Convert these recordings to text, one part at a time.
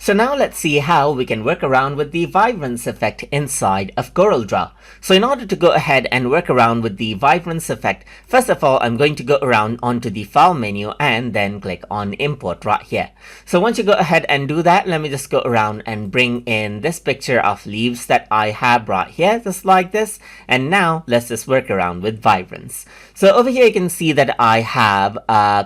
So now let's see how we can work around with the Vibrance effect inside of Corel Draw. So in order to go ahead and work around with the Vibrance effect, first of all, I'm going to go around onto the File menu and then click on Import right here. So once you go ahead and do that, let me just go around and bring in this picture of leaves that I have right here, just like this. And now let's just work around with Vibrance. So over here you can see that I have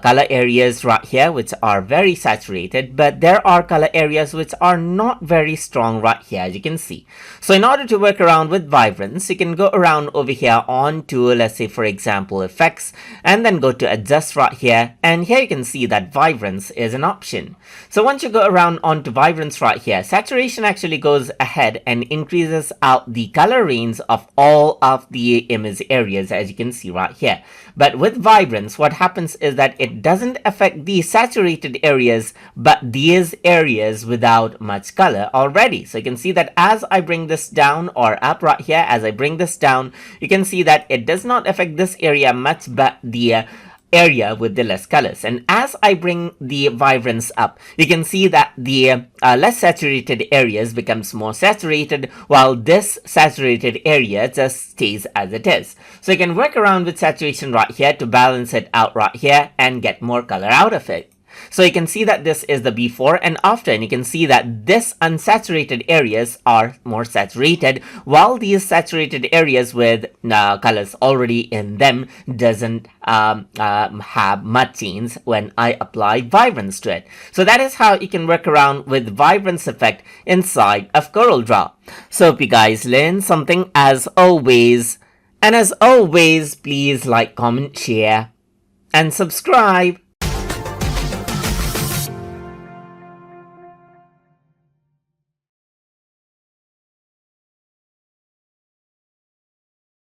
color areas right here which are very saturated, but there are color areas which are not very strong right here, as you can see. So in order to work around with Vibrance, you can go around over here on to, let's say for example, effects, and then go to adjust right here, and here you can see that Vibrance is an option. So once you go around onto Vibrance right here, saturation actually goes ahead and increases out the color range of all of the image areas, as you can see right here. But with Vibrance, what happens is that it doesn't affect the saturated areas, but these areas without much color already. So you can see that as I bring this down or up right here, as I bring this down, you can see that it does not affect this area much, but the area with the less colors. And as I bring the Vibrance up, you can see that the less saturated areas becomes more saturated, while this saturated area just stays as it is. So you can work around with saturation right here to balance it out right here and get more color out of it. So you can see that this is the before and after, and you can see that this unsaturated areas are more saturated, while these saturated areas with colors already in them doesn't have much change when I apply Vibrance to it. So that is how you can work around with Vibrance effect inside of Corel Draw. So hope you guys learned something as always. And as always, please like, comment, share, and subscribe.